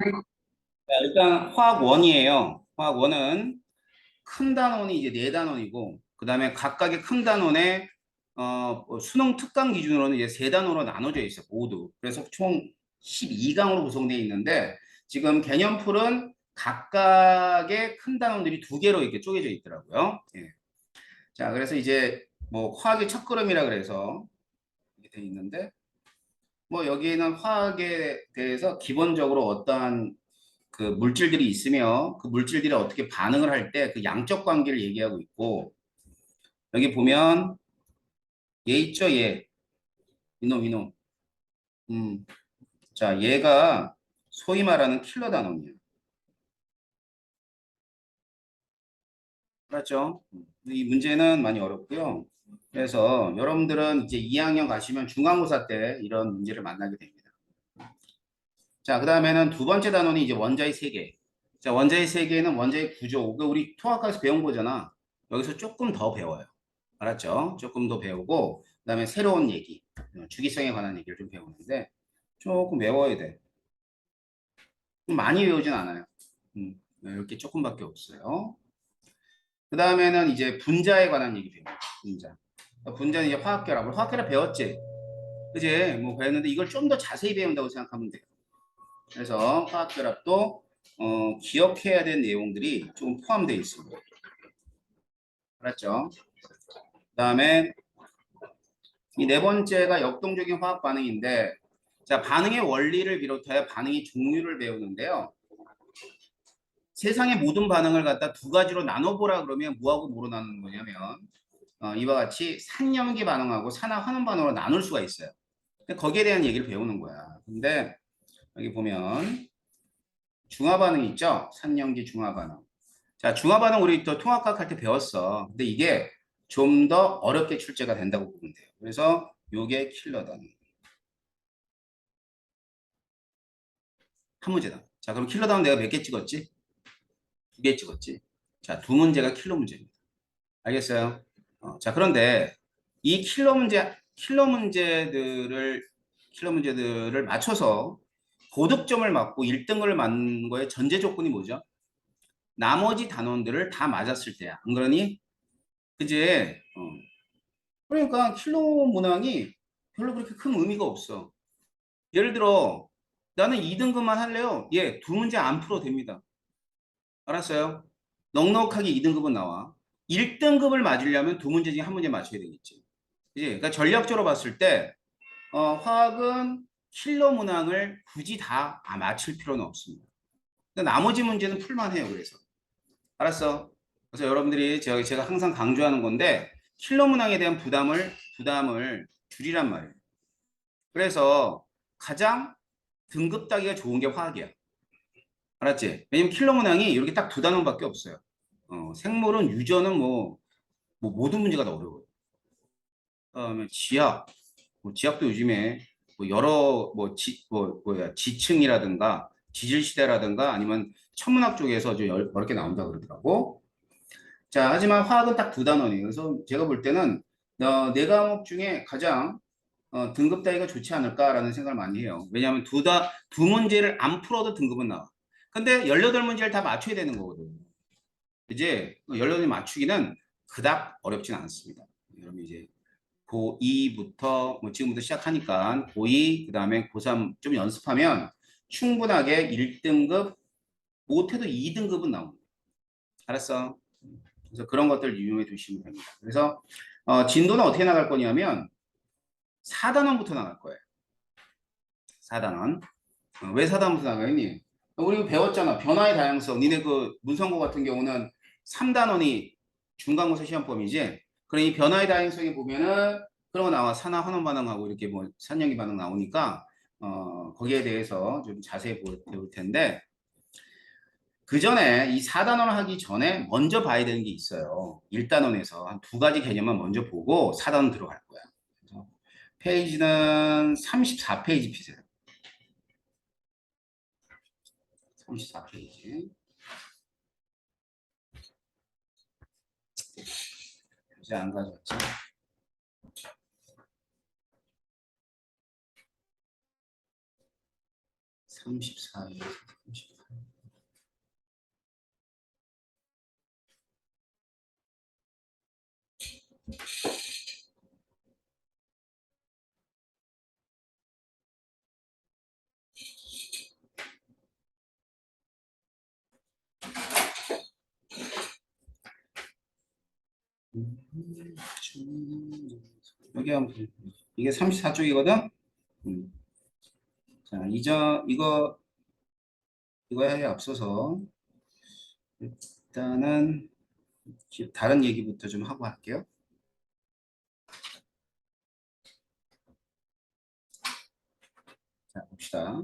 자, 일단 화학 원이에요. 화학 원은 큰 단원이 이제 네 단원이고, 그 다음에 각각의 큰 단원에 수능 특강 기준으로는 이제 세 단원으로 나눠져 있어요. 모두. 그래서 총 12강으로 구성되어 있는데 지금 개념풀은 각각의 큰 단원들이 두 개로 이렇게 쪼개져 있더라고요. 예. 자, 그래서 이제 뭐 화학의 첫걸음이라 그래서 이렇게 돼 있는데 뭐 여기에는 화학에 대해서 기본적으로 어떠한 그 물질들이 있으며 그 물질들이 어떻게 반응을 할 때 그 양적 관계를 얘기하고 있고 여기 보면 얘 있죠 얘 이놈 이놈 음, 자 얘가 소위 말하는 킬러 단원이에요. 맞죠? 이 문제는 많이 어렵고요. 그래서 여러분들은 이제 2학년 가시면 중간고사 때 이런 문제를 만나게 됩니다. 자, 그 다음에는 두 번째 단원이 이제 원자의 세계. 자, 원자의 세계는 원자의 구조. 그 우리 통합과에서 배운 거잖아. 여기서 조금 더 배워요. 알았죠? 조금 더 배우고, 그 다음에 새로운 얘기, 주기성에 관한 얘기를 좀 배우는데, 조금 외워야 돼. 많이 외우진 않아요. 이렇게 조금밖에 없어요. 그 다음에는 이제 분자에 관한 얘기 배워요. 분자. 분자는 이제 화학결합을. 화학결합 배웠지? 그지? 뭐 배웠는데 이걸 좀 더 자세히 배운다고 생각하면 돼요. 그래서 화학결합도 기억해야 될 내용들이 좀 포함되어 있습니다. 알았죠? 그 다음에 이 네 번째가 역동적인 화학 반응인데 자 반응의 원리를 비롯하여 반응의 종류를 배우는데요. 세상의 모든 반응을 갖다 두 가지로 나눠보라 그러면 뭐하고 뭐로 나누는 거냐면 이와 같이 산염기 반응하고 산화 환원 반응으로 나눌 수가 있어요. 근데 거기에 대한 얘기를 배우는 거야. 근데 여기 보면 중화 반응 있죠? 산염기 중화 반응. 자, 중화 반응 우리 또 통합과학 할 때 배웠어. 근데 이게 좀 더 어렵게 출제가 된다고 보면 돼요. 그래서 요게 킬러다. 한 문제다. 자, 그럼 킬러다운 내가 몇 개 찍었지? 두 개 찍었지. 자, 두 문제가 킬러 문제입니다. 알겠어요? 자, 그런데 이 킬러 문제들을 맞춰서 고득점을 맞고 1등을 맞는 거의 전제 조건이 뭐죠? 나머지 단원들을 다 맞았을 때야. 안 그러니? 그지? 그러니까 킬러 문항이 별로 그렇게 큰 의미가 없어. 예를 들어, 나는 2등급만 할래요. 예, 두 문제 안 풀어도 됩니다. 알았어요? 넉넉하게 2등급은 나와. 1등급을 맞으려면 두 문제 중에 한 문제 맞춰야 되겠지. 그지? 그러니까 전략적으로 봤을 때, 화학은 킬러 문항을 굳이 다 맞출 필요는 없습니다. 근데 나머지 문제는 풀만해요. 그래서. 알았어? 그래서 여러분들이 제가 항상 강조하는 건데, 킬러 문항에 대한 부담을 줄이란 말이에요. 그래서 가장 등급 따기가 좋은 게 화학이야. 알았지? 왜냐면 킬러 문항이 이렇게 딱 두 단원밖에 없어요. 생물은 유전은 뭐 모든 문제가 다 어려워요. 그다음에 지학, 지학도 요즘에 뭐 여러 뭐야 지층이라든가 지질 시대라든가 아니면 천문학 쪽에서 좀 어렵게 나온다 그러더라고. 자, 하지만 화학은 딱 두 단원이에요. 그래서 제가 볼 때는 네 과목 중에 가장 등급 따위가 좋지 않을까라는 생각을 많이 해요. 왜냐하면 두 문제를 안 풀어도 등급은 나와. 근데 18문제를 다 맞춰야 되는 거거든. 이제 18문제 맞추기는 그닥 어렵진 않습니다. 여러분 이제 고2부터 뭐 지금부터 시작하니까 고2 그다음에 고3 좀 연습하면 충분하게 1등급 못해도 2등급은 나옵니다. 알았어? 그래서 그런 것들 유념해 두시면 됩니다. 그래서 진도는 어떻게 나갈 거냐면 4단원부터 나갈 거예요. 4단원. 왜 4단원부터 나가니? 우리 배웠잖아. 변화의 다양성. 니네 그 문성고 같은 경우는 3단원이 중간고사 시험범위지. 그럼 이 변화의 다양성에 보면은 그런 거 나와. 산화 환원 반응하고 이렇게 뭐 산염기 반응 나오니까 거기에 대해서 좀 자세히 배울 텐데 그 전에 이 4단원 하기 전에 먼저 봐야 되는 게 있어요. 1단원에서 한 두 가지 개념만 먼저 보고 4단원 들어갈 거야. 그래서 페이지는 34페이지 피세요. 34페이지. 이제 안 가져왔지? 34에서 38. 여기 한번 이게 34쪽이거든. 자, 이거에 앞서서 일단은 다른 얘기부터 좀 하고 할게요. 자, 봅시다.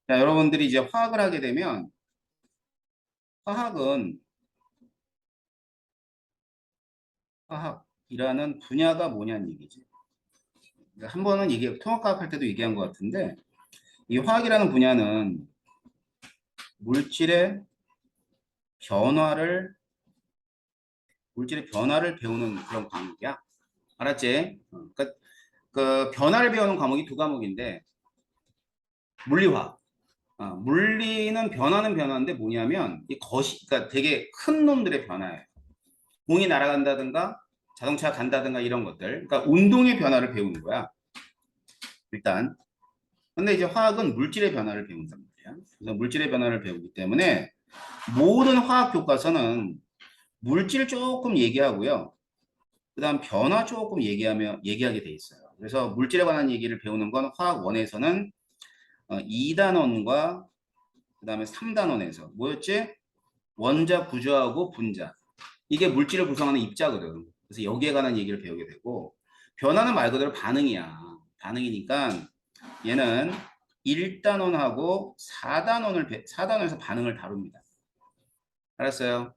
자, 여러분들이 이제 화학을 하게 되면 화학이라는 분야가 뭐냐는 얘기지. 한 번은 통합과학 할 때도 얘기한 것 같은데 이 화학이라는 분야는 물질의 변화를 배우는 그런 과목이야. 알았지? 그러니까 그 변화를 배우는 과목이 두 과목인데 물리화학. 물리는 변화는 변화인데 뭐냐면 그러니까 되게 큰 놈들의 변화예요. 공이 날아간다든가 자동차가 간다든가 이런 것들. 그러니까 운동의 변화를 배우는 거야. 일단. 근데 이제 화학은 물질의 변화를 배운단 말이야. 그래서 물질의 변화를 배우기 때문에 모든 화학 교과서는 물질 조금 얘기하고요. 그다음 변화 조금 얘기하게 돼 있어요. 그래서 물질에 관한 얘기를 배우는 건 화학 1에서는 2단원과 그다음에 3단원에서 뭐였지? 원자, 구조하고 분자. 이게 물질을 구성하는 입자거든. 그래서 여기에 관한 얘기를 배우게 되고 변화는 말 그대로 반응이야. 반응이니까 얘는 1단원하고 4단원에서 반응을 다룹니다. 알았어요?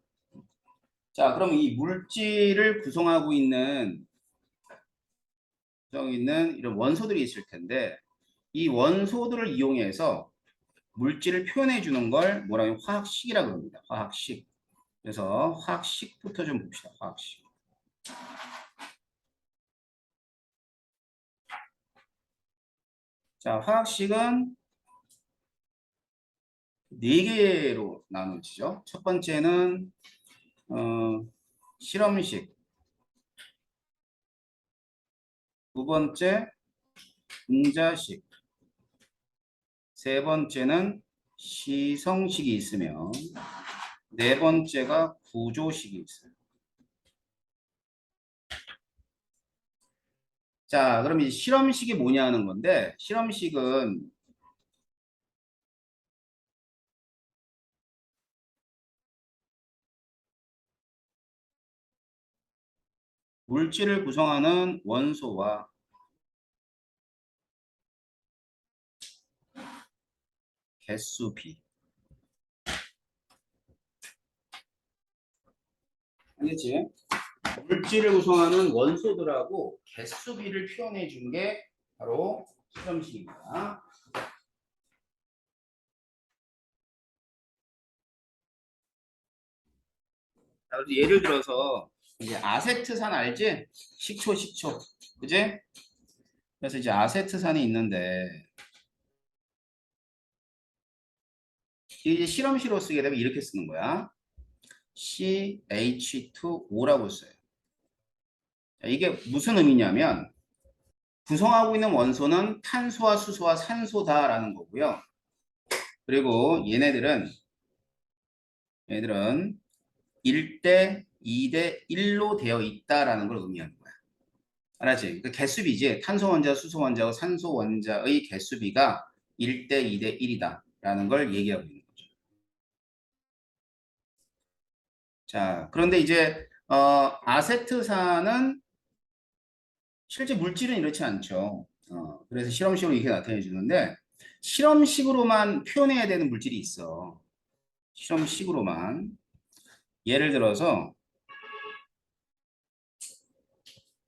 자, 그럼 이 물질을 구성하고 있는 이런 원소들이 있을 텐데 이 원소들을 이용해서 물질을 표현해 주는 걸 뭐라고 화학식이라고 합니다. 화학식. 그래서 화학식부터 좀 봅시다. 화학식. 자, 화학식은 네 개로 나누어지죠. 첫 번째는 실험식, 두 번째 분자식, 세 번째는 시성식이 있으며 네 번째가 구조식이 있어요. 자, 그럼 이 실험식이 뭐냐 하는 건데 실험식은 물질을 구성하는 원소와 개수 비. 알겠지? 물질을 구성하는 원소들하고 개수 비를 표현해 준 게 바로 실험식입니다. 자, 예를 들어서 이제 아세트산 알지? 식초. 그지? 그래서 이제 아세트산이 있는데 이제 실험식으로 쓰게 되면 이렇게 쓰는 거야. CH2O라고 써요. 자, 이게 무슨 의미냐면 구성하고 있는 원소는 탄소와 수소와 산소다라는 거고요. 그리고 얘네들은 1대 2대 1로 되어 있다라는 걸 의미하는 거야. 알았지? 그 개수비지. 탄소 원자, 수소 원자와 산소 원자의 개수비가 1대 2대 1이다라는 걸 얘기하고 있는 거죠. 자, 그런데 이제 아세트산은 실제 물질은 이렇지 않죠. 그래서 실험식으로 이렇게 나타내 주는데 실험식으로만 표현해야 되는 물질이 있어. 실험식으로만. 예를 들어서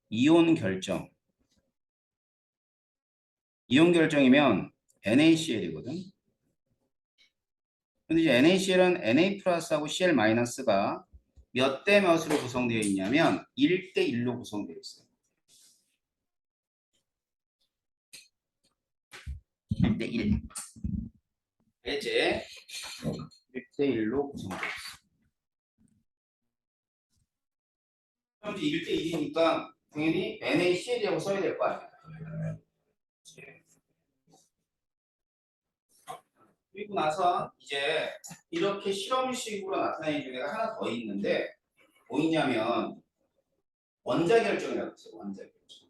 이온 결정. 이온 결정이면 NaCl이거든. 근데 이제 NaCl은 Na 플러스하고 Cl 마이너스가 몇 대 몇으로 구성되어 있냐면 1대 1로 구성되어 있어요. 1대 1. 이제 1대1로 구성되어 있어. 그럼 이제 1대1이니까 당연히 NaCl이라고 써야 될 거 아니야. 그리고 나서 이제 이렇게 실험식으로 나타내는 경우가 하나 더 있는데 뭐 있냐면 원자 결정이라고 했어요. 원자 결정.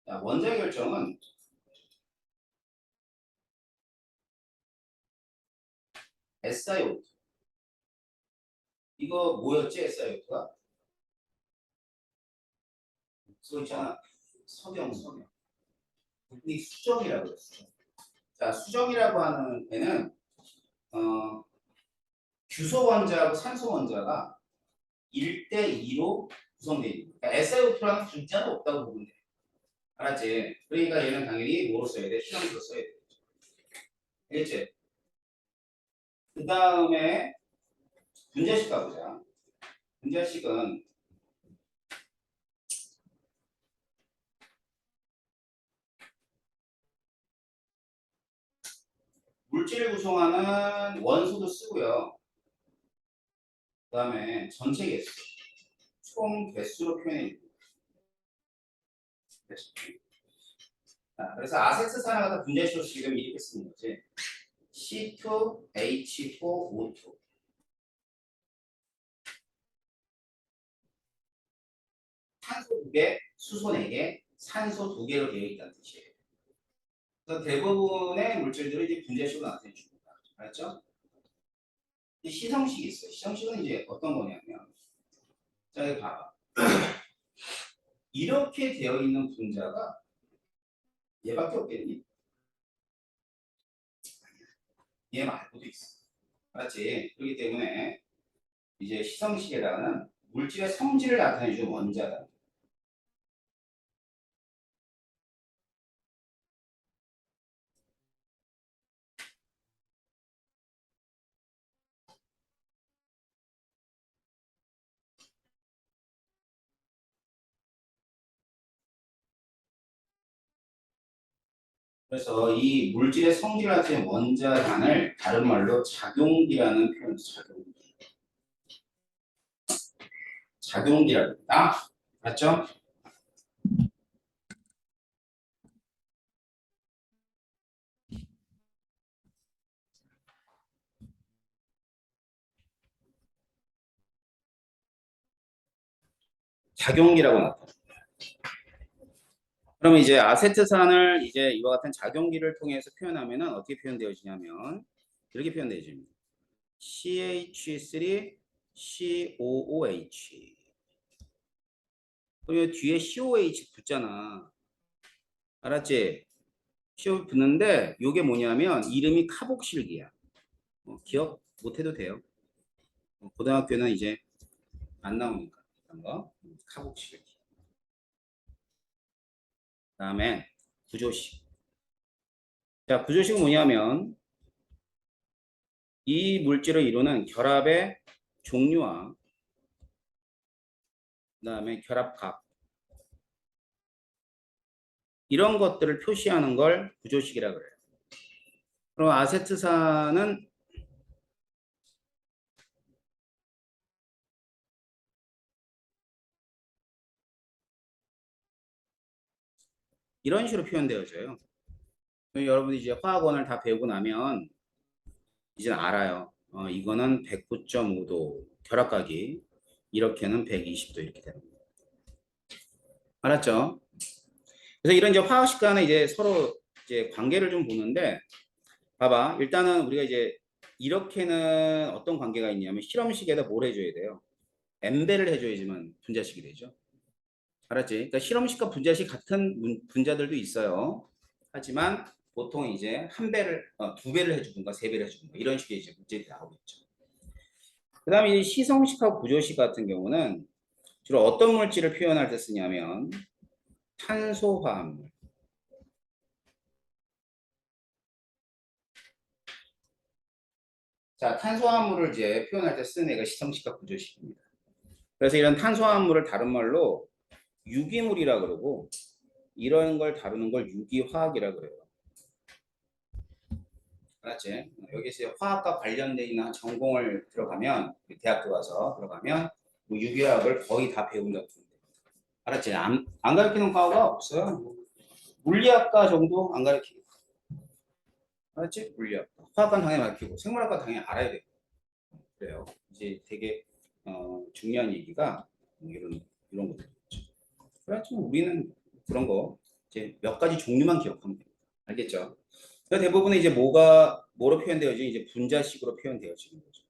자, 원자 결정은 SiO2. 이거 뭐였지? SiO2가? 그거 있잖아. 석영. 이 수정이라고 했어. 자, 수정이라고 하는 애는 규소 원자하고 산소 원자가 1대2로 구성되어 있는 거야. 그러니까 SiO2라는 분자는 없다고 보면 돼. 알았지? 그러니까 얘는 당연히 뭐로 써야 돼? 실험으로 써야 돼. 알겠지? 그 다음에 분자식 가보자. 분자식은 물질을 구성하는 원소도 쓰고요. 그 다음에 전체 개수, 총 개수로 표현해 줍니다. 그래서 아세트산을 갖다 분자식으로 쓰려면 이렇게 쓰는 거지. C2H4O2. 탄소 2개, 수소 4개, 산소 2개로 되어 있다는 뜻이에요. 그래서 대부분의 물질들을 이제 분자식으로 나타내 줍니다. 알았죠? 시성식이 있어요. 시성식은 이제 어떤 거냐면, 자, 여기 봐봐. 이렇게 되어 있는 분자가 얘밖에 없겠니? 얘 말고도 있어. 알았지? 그렇기 때문에 이제 시성식에다가는 물질의 성질을 나타내주는 원자다. 그래서 이 물질의 성질을 나타내는 원자단을 다른 말로 작용기라는 표현을 써. 작용기라고 합니다. 맞죠? 작용기라고 나타납니다. 그러면 이제 아세트산을 이제 이와 같은 작용기를 통해서 표현하면은 어떻게 표현되어지냐면 이렇게 표현되어집니다. CH3COOH. 그러면 뒤에 COH 붙잖아. 알았지? CO 붙는데 이게 뭐냐면 이름이 카복실기야. 기억 못해도 돼요. 고등학교는 이제 안 나오니까 이런 거 카복실기. 그다음에 구조식. 자, 구조식은 뭐냐면 이 물질을 이루는 결합의 종류와 그다음에 결합각 이런 것들을 표시하는 걸 구조식이라 그래요. 그럼 아세트산은 이런 식으로 표현되어져요. 여러분이 이제 화학원을 다 배우고 나면 이제 알아요. 이거는 109.5도 결합각이 이렇게는 120도 이렇게 되는 거예요. 알았죠? 그래서 이런 이제 화학식 간에 이제 서로 이제 관계를 좀 보는데 봐봐. 일단은 우리가 이제 이렇게는 어떤 관계가 있냐면 실험식에다 뭘 해줘야 돼요? 엠벨을 해줘야지만 분자식이 되죠. 알았지? 그러니까 실험식과 분자식 같은 분자들도 있어요. 하지만 보통 이제 한 배를, 두 배를 해주든가 세 배를 해주든가 이런 식의 이제 문제들이 나오고 있죠. 그 다음에 이 시성식하고 구조식 같은 경우는 주로 어떤 물질을 표현할 때 쓰냐면 탄소화합물. 자, 탄소화합물을 이제 표현할 때 쓰는 애가 시성식과 구조식입니다. 그래서 이런 탄소화합물을 다른 말로 유기물이라 그러고 이런 걸 다루는 걸 유기화학이라 그래요. 알았지? 여기서 화학과 관련돼 있는 전공을 들어가면 대학교 가서 들어가면 뭐 유기화학을 거의 다 배운다고 보면 돼. 알았지? 안 가르치는 과가 없어요. 물리학과 정도 안 가르치고. 알았지? 물리학과. 화학과 당연히 가르치고 생물학과 당연히 알아야 돼. 그래요. 이제 되게 중요한 얘기가 이런 것들. 그렇죠. 우리는 그런 거 이제 몇 가지 종류만 기억하면 됩니다. 알겠죠? 그래서 대부분 이제 뭐로 표현되어져? 이제 분자식으로 표현되어지는 거죠.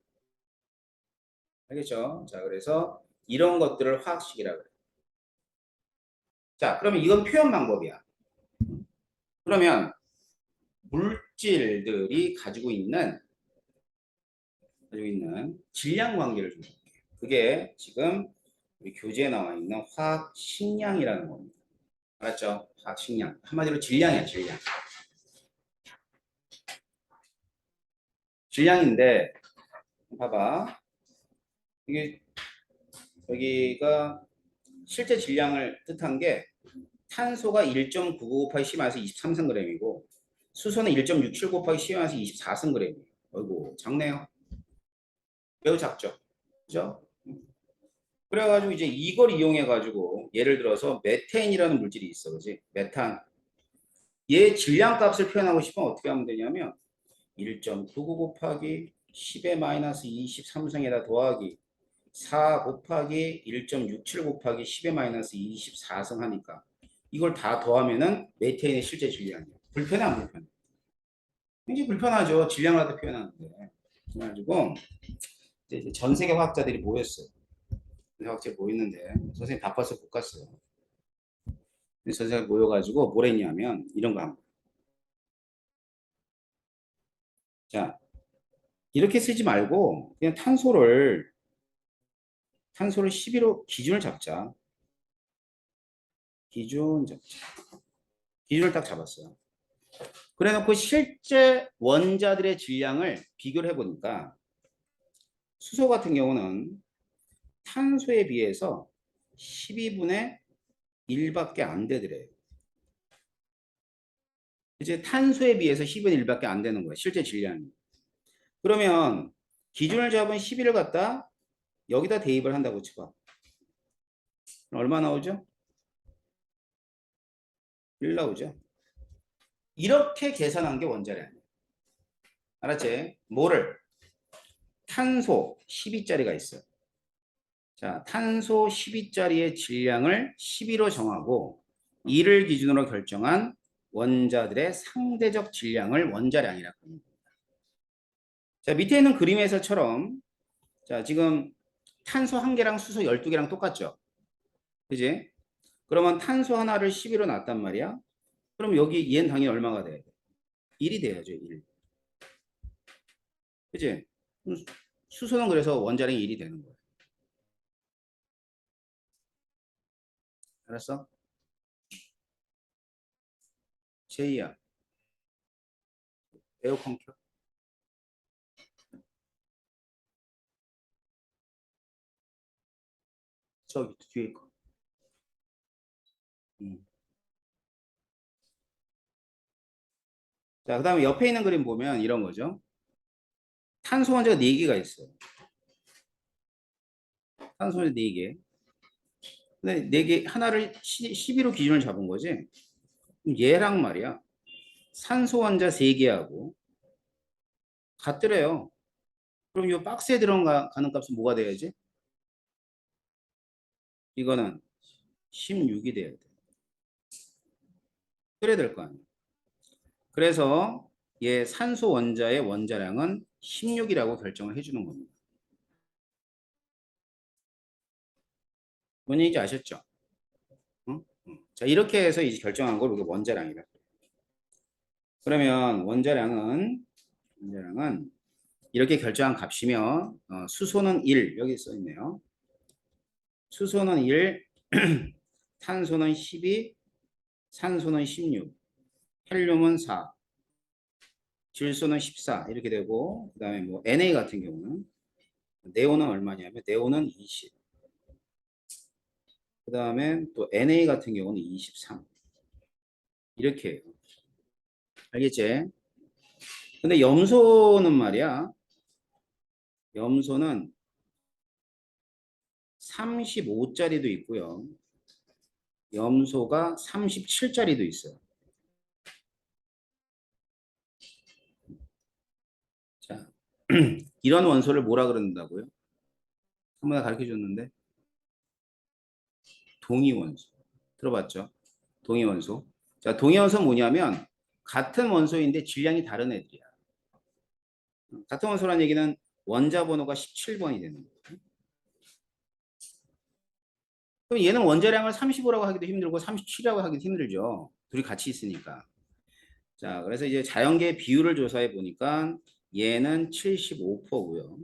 알겠죠? 자, 그래서 이런 것들을 화학식이라고 그래요. 자, 그러면 이건 표현 방법이야. 그러면 물질들이 가지고 있는 질량 관계를 좀 볼게요. 그게 지금 우리 교재에 나와 있는 화학식량이라는 겁니다. 알았죠? 화학식량. 한마디로 질량이야, 질량. 질량인데, 봐봐. 이게, 여기가 실제 질량을 뜻한 게 탄소가 1.99 곱하기 10-23승g이고 수소는 1.67 곱하기 10-24승g이에요. 어이구, 작네요. 매우 작죠. 그죠? 그래가지고 이제 이걸 이용해가지고 예를 들어서 메탄이라는 물질이 있어. 그지? 메탄. 얘 질량값을 표현하고 싶으면 어떻게 하면 되냐면 1.99 곱하기 10의 마이너스 23승에다 더하기 4 곱하기 1.67 곱하기 10의 마이너스 24승 하니까 이걸 다 더하면은 메테인의 실제 질량이에요. 불편해 안 불편해? 굉장히 불편하죠. 질량을 갖다 표현하는데. 그래가지고 이제 전 세계 화학자들이 모였어요. 화학자들이 모였는데 선생님 바빠서 못 갔어요. 선생님이 모여가지고 뭘 했냐면 이런 거 합니다. 자, 이렇게 쓰지 말고 그냥 탄소를 12로 기준을 잡자. 기준을 딱 잡았어요. 그래 놓고 실제 원자들의 질량을 비교를 해보니까 수소 같은 경우는 탄소에 비해서 12분의 1밖에 안 되더래요. 이제 탄소에 비해서 12분의 1밖에 안 되는 거예요. 실제 질량이. 그러면 기준을 잡은 12를 갖다 여기다 대입을 한다고 쳐봐. 얼마 나오죠? 1 나오죠. 이렇게 계산한 게 원자량이에요. 알았지? 뭐를? 탄소 12짜리가 있어요. 자, 탄소 12짜리의 질량을 12로 정하고 이를 기준으로 결정한 원자들의 상대적 질량을 원자량이라고 합니다. 자, 밑에 있는 그림에서처럼 자, 지금 탄소 1개랑 수소 12개랑 똑같죠? 그지? 그러면 탄소 하나를 12로 놨단 말이야. 그럼 여기 얘는 당연히 얼마가 돼야 돼? 1이 돼야죠, 1. 그지? 수소는 그래서 원자량이 1이 되는 거야. 알았어? 제이야. 에어컨 켜. 저기 뒤에 거. 자, 그 다음에 옆에 있는 그림 보면 이런 거죠. 탄소 원자가 4개가 있어요. 탄소 원자 4개. 근데 4개, 하나를 12로 기준을 잡은 거지. 그럼 얘랑 말이야. 산소 원자 3개하고 같더래요. 그럼 이 박스에 들어가는 값은 뭐가 돼야지? 이거는 16이 돼야 돼. 그래야 될 거 아니야. 그래서 얘 산소 원자의 원자량은 16이라고 결정을 해주는 겁니다. 뭔 얘기인지 아셨죠? 응? 응. 자, 이렇게 해서 이제 결정한 걸 우리가 원자량이라. 그러면 원자량은 이렇게 결정한 값이며 수소는 1 여기 써 있네요. 수소는 1, 탄소는 12, 산소는 16, 헬륨은 4, 질소는 14 이렇게 되고 그 다음에 뭐 Na 같은 경우는 네온은 얼마냐면 네온은 20. 그 다음에 또 Na 같은 경우는 23. 이렇게 해요. 알겠지? 근데 염소는 말이야. 염소는 35짜리도 있고요. 염소가 37짜리도 있어요. 자, 이런 원소를 뭐라 그런다고요? 한번 가르쳐 줬는데 동위원소. 들어봤죠? 동위원소. 자, 동위원소 뭐냐면 같은 원소인데 질량이 다른 애들이야. 같은 원소란 얘기는 원자 번호가 17번이 되는 거예요. 그럼 얘는 원자량을 35라고 하기도 힘들고 37이라고 하기도 힘들죠. 둘이 같이 있으니까. 자, 그래서 이제 자연계 비율을 조사해 보니까 얘는 75%고요.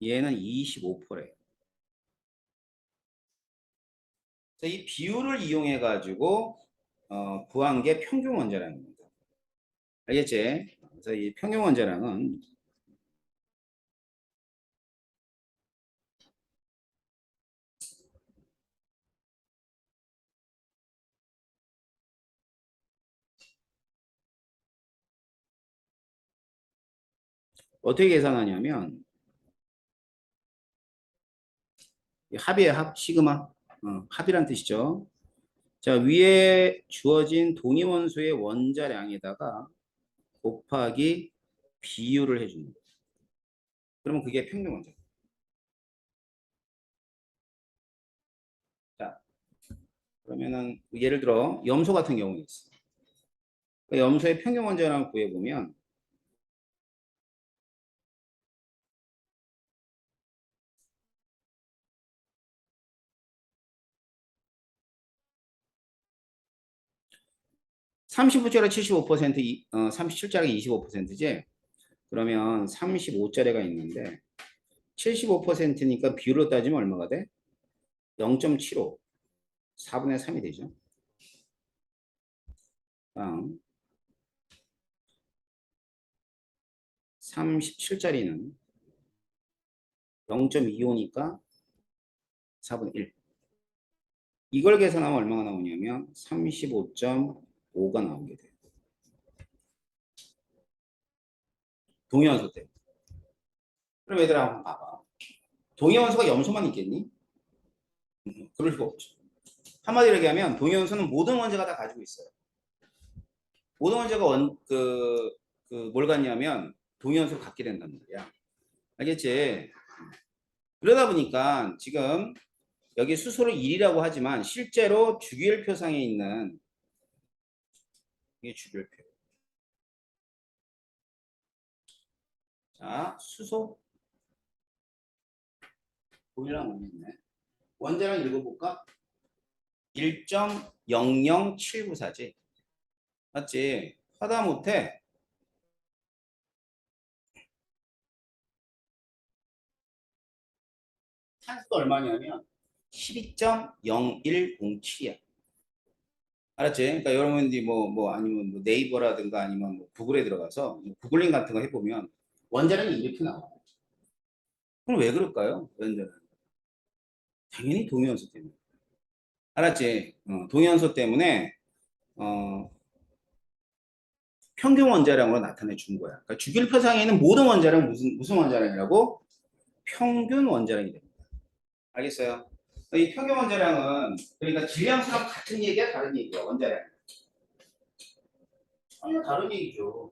얘는 25%래요. 이 비율을 이용해 가지고 구한 게 평균 원자량입니다. 알겠지? 그래서 이 평균 원자량은 어떻게 계산하냐면 합이에요. 합 시그마. 합이란 뜻이죠. 자, 위에 주어진 동위원소의 원자량에다가 곱하기 비율을 해주는 거예요. 그러면 그게 평균 원자량. 자, 그러면은 예를 들어 염소 같은 경우는 있어. 염소의 평균 원자량을 구해보면 35짜리 75%, 37짜리 25%지? 그러면 35짜리가 있는데 75%니까 비율로 따지면 얼마가 돼? 0.75. 4분의 3이 되죠. 다음 37짜리는 0.25니까 4분의 1. 이걸 계산하면 얼마가 나오냐면 35.5가 나오게 돼요. 동위원소 때문에. 그럼 얘들아 한번 봐봐. 동위원소가 염소만 있겠니? 그럴 수가 없죠. 한마디로 얘기하면 동위원소는 모든 원자가 다 가지고 있어요. 모든 원자가 뭘 갖냐면 동위원소를 갖게 된단 말이야. 알겠지? 그러다 보니까 지금 여기 수소를 1이라고 하지만 실제로 주기율표상에 있는 이게 주기율표. 자, 수소 보이랑 오겠네. 원자량 읽어볼까? 1.00794지. 맞지? 하다못해 탄소가 얼마냐면 12.0107이야. 알았지? 그러니까 여러분들이 아니면 뭐 네이버라든가 아니면 뭐 구글에 들어가서 구글링 같은 거 해보면 원자량이 이렇게 나와. 그럼 왜 그럴까요? 원자량. 당연히 동위원소 때문에. 알았지? 동위원소 때문에 어, 평균 원자량으로 나타내 준 거야. 그러니까 주기율표상에 있는 모든 원자량 무슨 원자량이라고? 평균 원자량이 됩니다. 알겠어요? 이 평균 원자량은 그러니까 질량수랑 같은 얘기야, 다른 얘기야, 원자량. 전혀 다른 얘기죠.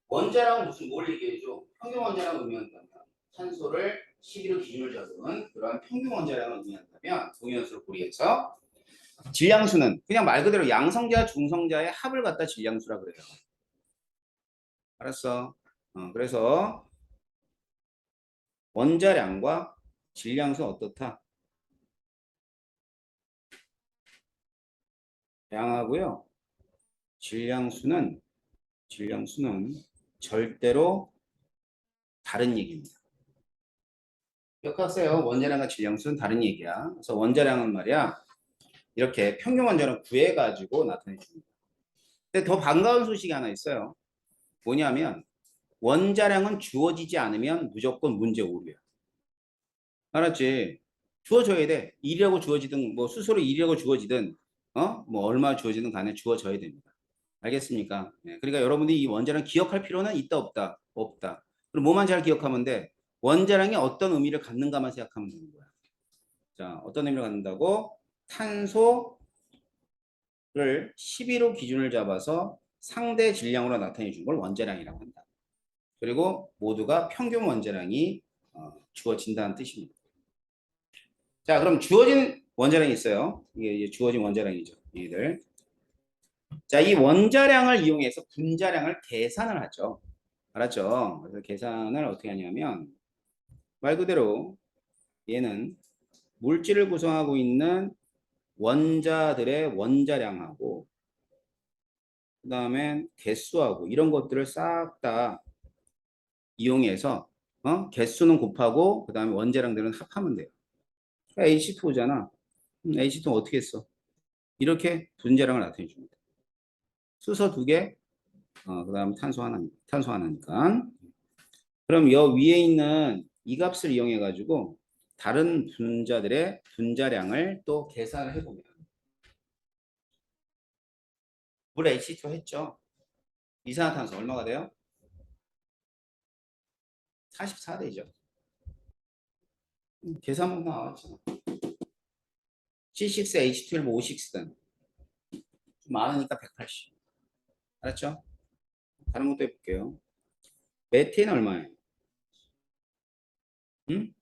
원자량은 뭘 얘기해줘? 평균 원자량을 의미한다면 탄소를 11로 기준을 잡은 그러한 평균 원자량을 의미한다면 동위원소를 고리해서 질량수는 그냥 말 그대로 양성자, 중성자의 합을 갖다 질량수라 그래요. 알았어? 그래서 원자량과 질량수 어떻다? 양하고요. 질량수는 절대로 다른 얘기입니다. 기억하세요. 원자량과 질량수는 다른 얘기야. 그래서 원자량은 말이야. 이렇게 평균 원자량 구해가지고 나타내 줍니다. 근데 더 반가운 소식이 하나 있어요. 뭐냐면 원자량은 주어지지 않으면 무조건 문제 오류야. 알았지? 주어져야 돼. 1이라고 주어지든 뭐 수소로 1이라고 주어지든 뭐 얼마 주어지든 간에 주어져야 됩니다. 알겠습니까? 네, 그러니까 여러분들이 이 원자량 기억할 필요는 있다 없다? 없다. 그럼 뭐만 잘 기억하면 돼? 원자량이 어떤 의미를 갖는가만 생각하면 되는 거야. 자, 어떤 의미를 갖는다고? 탄소를 12로 기준을 잡아서 상대 질량으로 나타내 준 걸 원자량이라고 한다. 그리고 모두가 평균 원자량이 주어진다는 뜻입니다. 자, 그럼 주어진 원자량이 있어요. 이게 이제 주어진 원자량이죠. 얘들. 자, 이 원자량을 이용해서 분자량을 계산을 하죠. 알았죠? 그래서 계산을 어떻게 하냐면 말 그대로 얘는 물질을 구성하고 있는 원자들의 원자량하고 그 다음에 개수하고 이런 것들을 싹 다 이용해서 개수는 곱하고 그 다음에 원자량들은 합하면 돼요. 그러니까 H2O잖아. H2O 어떻게 써? 이렇게 분자량을 나타내 줍니다. 수소 2개, 그 다음 탄소 하나니까. 그럼 여 위에 있는 이 값을 이용해 가지고 다른 분자들의 분자량을 또 계산을 해보면 물 H2O 했죠. 이산화탄소 얼마가 돼요? 44대죠. 계산만 나왔잖아. C6H12 O6는 많으니까 180. 알았죠? 다른 것도 해볼게요. 메테인 얼마예요? 응?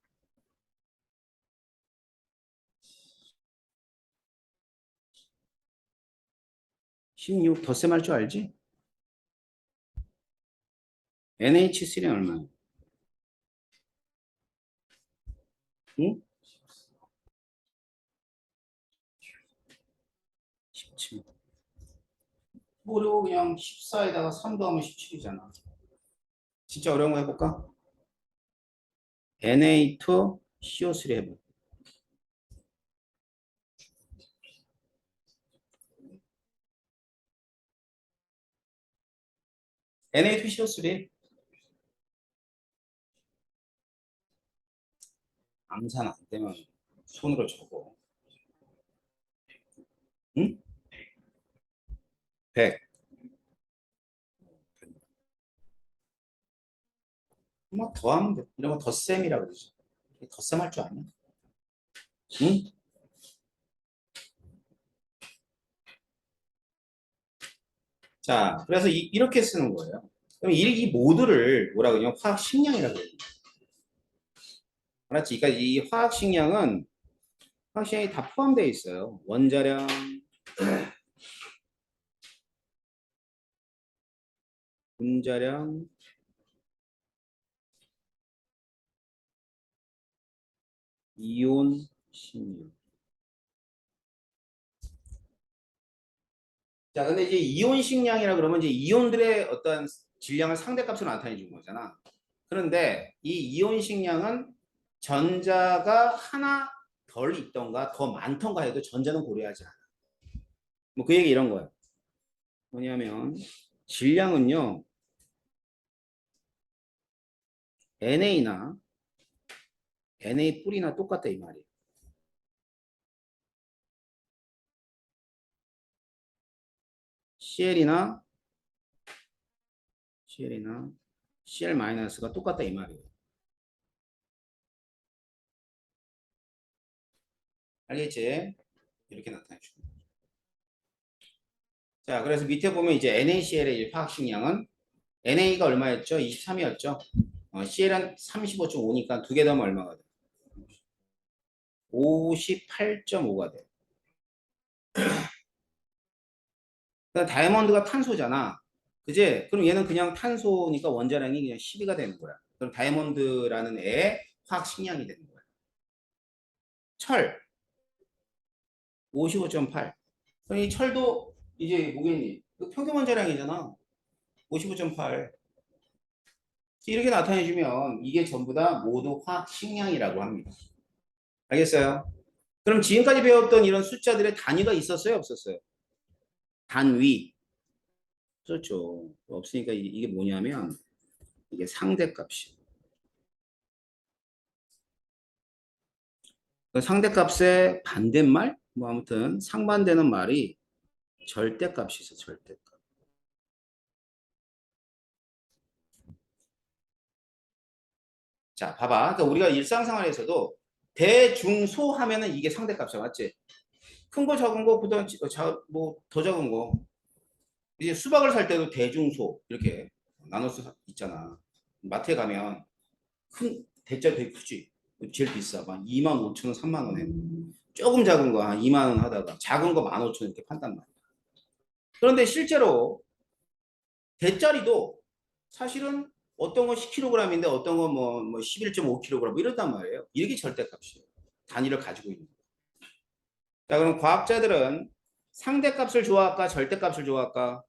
16 덧셈 할 줄 알지? NH3는 얼마예요? 응? 17. 뭐로 그냥 14에다가 3 더하면 17이잖아. 진짜 어려운 거 해볼까? Na2CO3 해볼까? Na2CO3 암산 안 되면 손으로 적어. 응? 100. 뭐 더하면 돼. 이런 거 덧셈이라 그러지. 덧셈 할 줄 아냐? 응? 자, 그래서 이렇게 쓰는 거예요. 그럼 이 모두를 뭐라 그러냐? 화학 식량이라고 그래요. 알았지? 그러니까 이 화학 식량은 화학 식량이 다 포함되어 있어요. 원자량, 분자량, 이온 식량. 자, 근데 이제 이온 식량이라 그러면 이제 이온들의 어떤 질량을 상대값으로 나타내 준 거잖아. 그런데 이 이온 식량은 전자가 하나 덜 있던가 더 많던가 해도 전자는 고려하지 않아. 뭐 그 얘기 이런 거예요. 뭐냐면 질량은요. NA나 NA 뿌리나 똑같다 이 말이에요. CL이나 CL-가 똑같다 이 말이에요. 알겠지? 이렇게 나타내 주고. 자, 그래서 밑에 보면 이제 NaCl의 화학식량은 NA가 얼마였죠? 23이었죠? CL은 35.5니까 두 개 더하면 얼마가 돼? 58.5가 돼. 그러니까 다이아몬드가 탄소잖아. 그지? 그럼 얘는 그냥 탄소니까 원자량이 그냥 12가 되는 거야. 그럼 다이아몬드라는 애의 화학식량이 되는 거야. 철 55.8. 그럼 이 철도 이제 뭐겠니? 평균 원자량이잖아. 55.8. 이렇게 나타내주면 이게 전부 다 모두 화학식량이라고 합니다. 알겠어요? 그럼 지금까지 배웠던 이런 숫자들의 단위가 있었어요? 없었어요? 단위. 그렇죠. 없으니까 이게 뭐냐면 이게 상대값이. 그 상대값의 반대말? 뭐 아무튼 상반되는 말이 절대값이 있어, 절대값. 자, 봐봐. 그러니까 우리가 일상생활에서도 대중소 하면은 이게 상대값이야, 맞지? 큰 거, 작은 거보다 뭐더 작은 거. 이제 수박을 살 때도 대중소 이렇게 나눠서 있잖아. 마트에 가면 큰 대짜 되게 크지. 제일 비싸. 막 2만 5천 원, 3만 원에. 조금 작은 거 한 2만 원 하다가 작은 거 15,000원 이렇게 판단 말이야. 그런데 실제로 대짜리도 사실은 어떤 건 10kg인데 어떤 건 뭐 11.5kg 이렇단 말이에요. 이게 절대값이에요. 단위를 가지고 있는 거예요. 자, 그럼 과학자들은 상대값을 좋아할까 절대값을 좋아할까?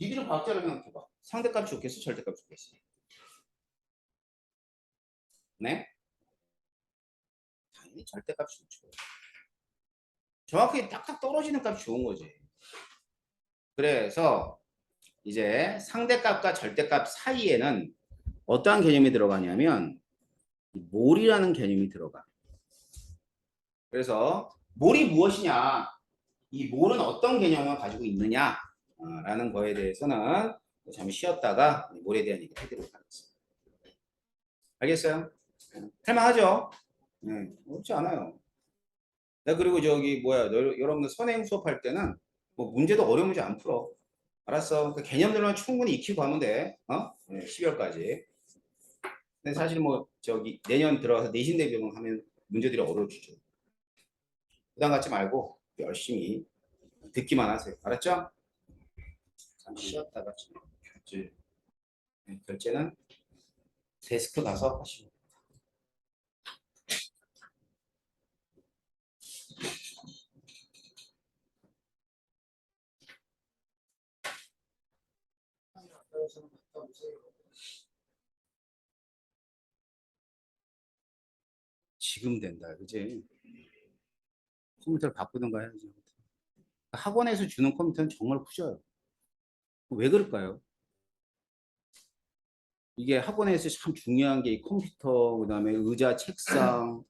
니들은 과학자를 생각해봐. 상대값이 좋겠어 절대값이 좋겠어? 네? 당연히 절대값이 좋죠. 정확히 딱딱 떨어지는 값이 좋은 거지. 그래서 이제 상대값과 절대값 사이에는 어떠한 개념이 들어가냐면 몰이라는 개념이 들어가. 그래서 몰이 무엇이냐, 이 몰은 어떤 개념을 가지고 있느냐라는 거에 대해서는 잠시 쉬었다가 몰에 대한 얘기 해드리도록 하겠습니다. 알겠어요? 할만하죠? 네, 어렵지 않아요. 그리고 저기 뭐야, 여러분들 선행 수업할 때는 뭐 문제도 어려운 문제 안 풀어. 알았어. 그 개념들만 충분히 익히고 가면 돼. 어? 네, 12월까지. 근데 사실 뭐 저기 내년 들어가서 내신 대비용 하면 문제들이 어려워지죠. 부담 갖지 말고 열심히 듣기만 하세요. 알았죠? 잠시 쉬었다가 결제. 결제는 데스크 가서 하시면 지금 된다. 그지? 컴퓨터를 바꾸든가 해야지. 학원에서 주는 컴퓨터는 정말 후져요. 왜 그럴까요? 이게 학원에서 참 중요한 게 컴퓨터, 그다음에 의자, 책상.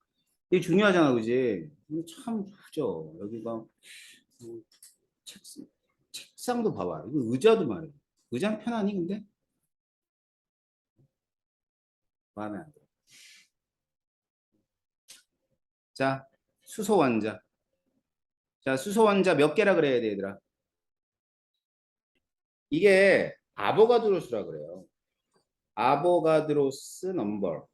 이게 중요하잖아, 그지? 참 후져. 여기가 뭐 책상도 봐봐. 이거 의자도 말이야. 의자는 편하니 근데 마음에 안 들어. 자, 수소 원자. 자, 수소 원자 몇 개라 그래야 돼, 얘들아? 이게 아보가드로수라 그래요. 아보가드로스 넘버.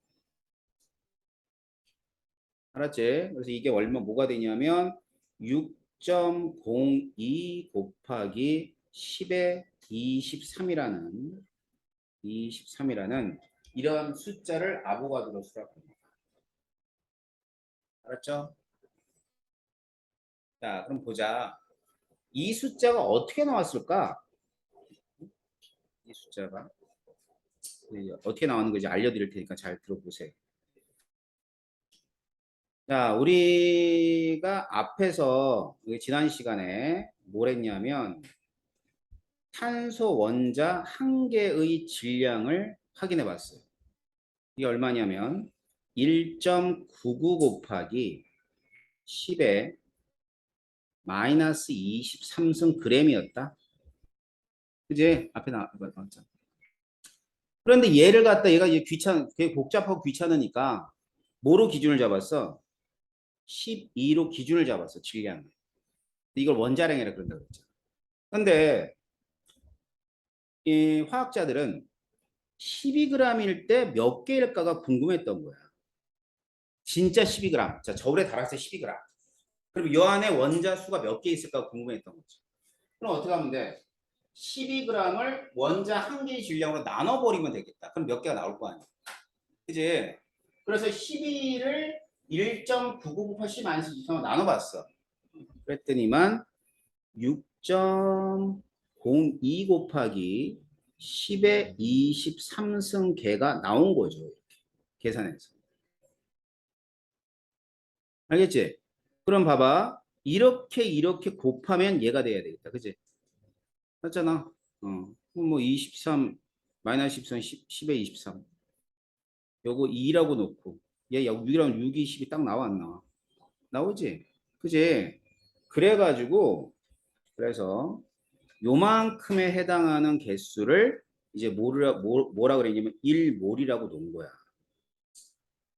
알았지? 그래서 이게 얼마 뭐가 되냐면 6.02 곱하기 10의 23이라는 이런 숫자를 아보가드로수라고 합니다. 알았죠? 자, 그럼 보자. 이 숫자가 어떻게 나왔을까? 이 숫자가 어떻게 나오는 건지 알려드릴 테니까 잘 들어보세요. 자, 우리가 앞에서 지난 시간에 뭘 했냐면 탄소 원자 한 개의 질량을 확인해 봤어요. 이게 얼마냐면 1.99 곱하기 10의 마이너스 23승 그램이었다. 그지? 앞에 나왔잖아. 그런데 얘를 갖다 얘가 되게 복잡하고 귀찮으니까 뭐로 기준을 잡았어? 12로 기준을 잡았어, 질량을. 이걸 원자량이라 그런다 그랬잖아. 근데 이 화학자들은 12g일 때 몇 개일까가 궁금했던 거야. 진짜 12g. 자, 저울에 달았을 때 12g. 그럼 이 안에 원자 수가 몇 개 있을까 궁금했던 거지. 그럼 어떻게 하면 돼? 12g을 원자 한 개의 질량으로 나눠버리면 되겠다. 그럼 몇 개가 나올 거 아니야. 그지? 그래서 12를 1.99 곱하기 10-23로 나눠봤어. 그랬더니만 6.02 곱하기 10의 23승 개가 나온 거죠. 계산해서. 알겠지? 그럼 봐봐. 이렇게 곱하면 얘가 돼야 되겠다. 그치? 맞잖아. 뭐 23, 마이너스 13, 10에 23. 요거 2라고 놓고. 얘 6이라면 6이 10이 딱 나와, 안 나와? 나오지? 그지? 그래가지고, 그래서 요만큼에 해당하는 개수를 이제 뭐라 그랬냐면 1몰이라고 놓은 거야.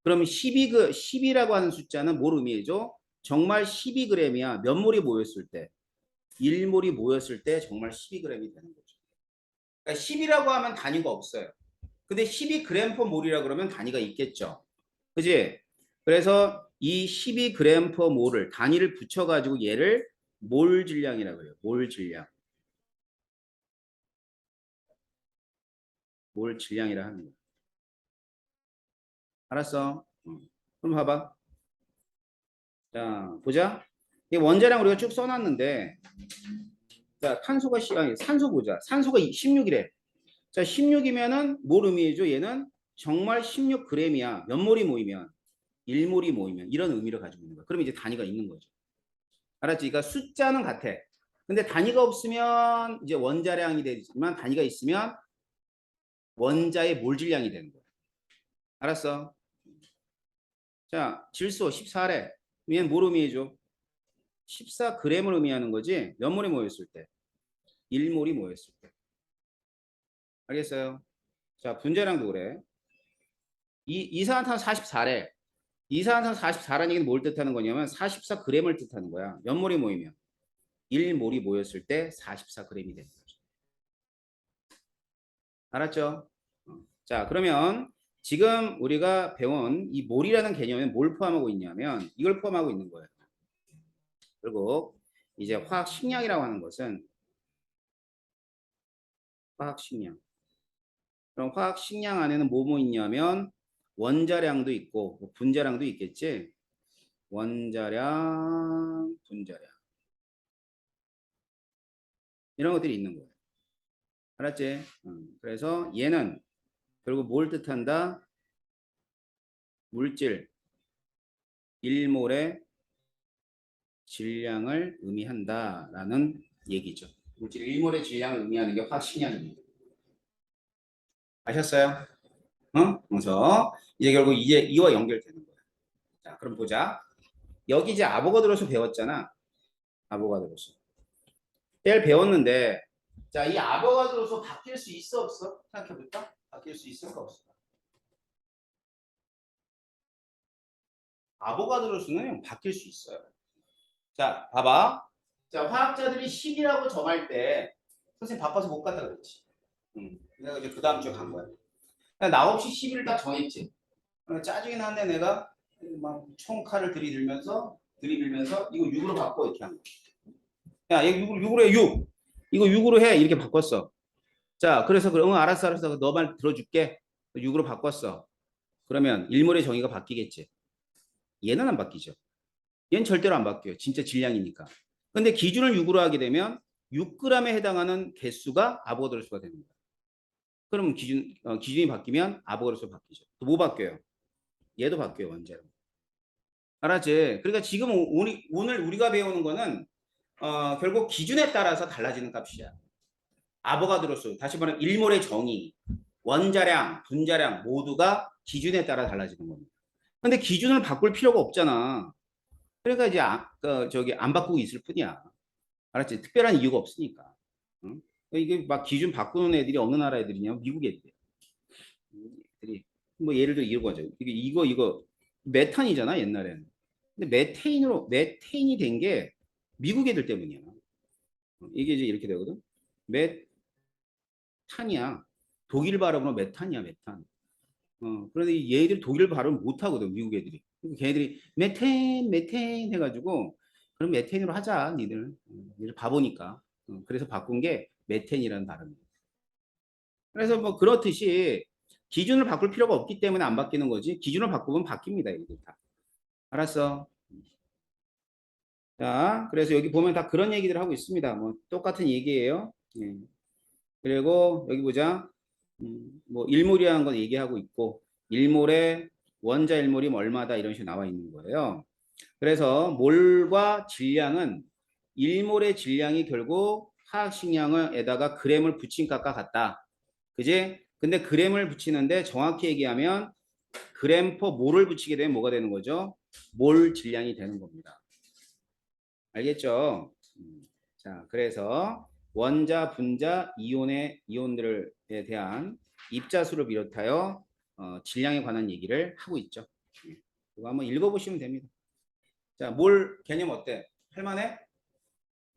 그럼 10이라고 하는 숫자는 뭘 의미해줘? 정말 12g이야. 몇 몰이 모였을 때? 1몰이 모였을 때 정말 12g이 되는 거죠. 그러니까 10이라고 하면 단위가 없어요. 근데 12g/몰이라 그러면 단위가 있겠죠. 그지? 그래서 이 12g/몰을 단위를 붙여가지고 얘를 몰 질량이라고 해요. 몰 질량. 몰 질량이라 하는 거야. 알았어? 그럼 봐봐. 자, 보자. 이 원자량 우리가 쭉 써놨는데, 자, 아니, 산소 보자. 산소가 16이래. 자, 16이면은 뭘 의미해줘? 얘는 정말 16g이야. 몇 몰이 모이면? 1몰이 모이면. 이런 의미를 가지고 있는 거야. 그럼 이제 단위가 있는 거죠. 알았지? 그러니까 숫자는 같아. 근데 단위가 없으면 이제 원자량이 되지만 단위가 있으면 원자의 몰 질량이 되는 거야. 알았어? 자, 질소 14래. 얘는 뭘 의미해줘? 14g을 의미하는 거지. 몇 몰이 모였을 때? 1몰이 모였을 때. 알겠어요? 자, 분자량도 그래. 이산화탄 44래. 이산화탄 44라는 얘기는 뭘 뜻하는 거냐면 44g을 뜻하는 거야. 몇 몰이 모이면? 1몰이 모였을 때 44g이 되는 거죠. 알았죠? 자, 그러면 지금 우리가 배운 이 몰이라는 개념은 뭘 포함하고 있냐면 이걸 포함하고 있는 거예요. 그리고 이제 화학 식량이라고 하는 것은 화학 식량. 그럼 화학 식량 안에는 뭐 있냐면 원자량도 있고 분자량도 있겠지. 원자량, 분자량. 이런 것들이 있는 거예요. 알았지? 그래서 얘는 결국 뭘 뜻한다? 물질 1몰의 질량을 의미한다라는 얘기죠. 물질 1몰의 질량을 의미하는 게 화학식량입니다. 아셨어요? 그래서 이제 결국 이제 이와 연결되는 거야. 자, 그럼 보자. 여기 이제 아보가드로수 배웠잖아. 아보가드로수. 얘를 배웠는데, 자, 이 아보가드로수 바뀔 수 있어 없어? 생각해볼까? 바뀔 수 있을까 없을까? 아보가드로수는 바뀔 수 있어요. 자, 봐봐. 자, 화학자들이 10이라고 정할 때 선생님 바빠서 못 간다 그랬지. 내가 이제 그 다음 주에 간 거야. 나 없이 10을 딱 정했지. 짜증이 났네 내가 막 총칼을 들이밀면서 이거 6으로 바꿔 이렇게 한 거야. 야, 이거 6으로 해 6. 이거 6으로 해 이렇게 바꿨어. 자, 그래서 그럼 알았어. 너 말 들어줄게. 6으로 바꿨어. 그러면 일몰의 정의가 바뀌겠지. 얘는 안 바뀌죠. 얘는 절대로 안 바뀌어요. 진짜 질량이니까. 근데 기준을 6으로 하게 되면 6g에 해당하는 개수가 아보가드로 수가 되는 거야. 그럼 기준이 바뀌면 아보가드로 수가 바뀌죠. 또 뭐 바뀌어요? 얘도 바뀌어요, 원자로. 알았지? 그러니까 지금 오늘 우리가 배우는 거는 결국 기준에 따라서 달라지는 값이야. 아보가드로 수, 다시 말하면 일몰의 정의, 원자량, 분자량 모두가 기준에 따라 달라지는 겁니다. 근데 기준을 바꿀 필요가 없잖아. 그러니까 이제 안 바꾸고 있을 뿐이야. 알았지? 특별한 이유가 없으니까. 응? 이게 막 기준 바꾸는 애들이 어느 나라 애들이냐? 미국 애들이야. 애들이 뭐 예를 들어 이거 하죠. 이거 메탄이잖아 옛날에는. 근데 메테인이 된 게 미국 애들 때문이야. 이게 이제 이렇게 되거든. 메탄이야. 독일 발음으로 메탄이야 메탄. 그런데 얘들이 독일 발음 못 하거든 미국 애들이. 걔네들이 메테인 해가지고 그럼 메테인으로 하자 니들. 니들 바보니까. 그래서 바꾼 게 메텐이라는 발음이에요. 그래서 뭐 그렇듯이 기준을 바꿀 필요가 없기 때문에 안 바뀌는 거지. 기준을 바꾸면 바뀝니다. 이게 다. 알았어. 자, 그래서 여기 보면 다 그런 얘기들 하고 있습니다. 뭐 똑같은 얘기예요. 예. 그리고 여기 보자. 뭐 일몰이라는 건 얘기하고 있고 일몰의 원자 일몰이 얼마다 이런 식으로 나와 있는 거예요. 그래서 몰과 질량은 일몰의 질량이 결국 화학식량에다가 그램을 붙인 값과 같다. 그지? 근데 그램을 붙이는데 정확히 얘기하면 그램 퍼 몰을 붙이게 되면 뭐가 되는 거죠? 몰 질량이 되는 겁니다. 알겠죠? 자, 그래서 원자, 분자, 이온들에 대한 입자수를 비롯하여 질량에 관한 얘기를 하고 있죠. 이거 한번 읽어보시면 됩니다. 자, 몰 개념 어때? 할만해?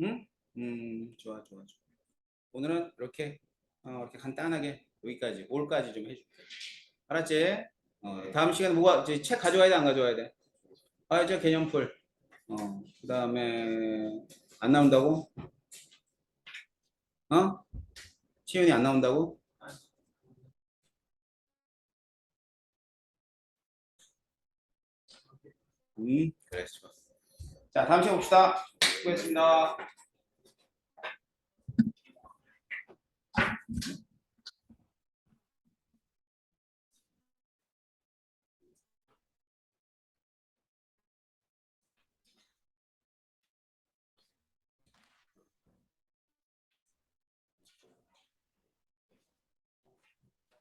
응? 좋아, 좋아, 좋아. 오늘은 이렇게 이렇게 간단하게 여기까지, 몰까지 좀 해줄게. 알았지? 다음 시간에 뭐가, 책 가져와야 돼, 안 가져와야 돼? 아, 이제 개념풀. 그 다음에 안 나온다고? 어? 시윤이 안 나온다고? 그래, 좋았어. 자, 다음 시간에 봅시다. 수고했습니다.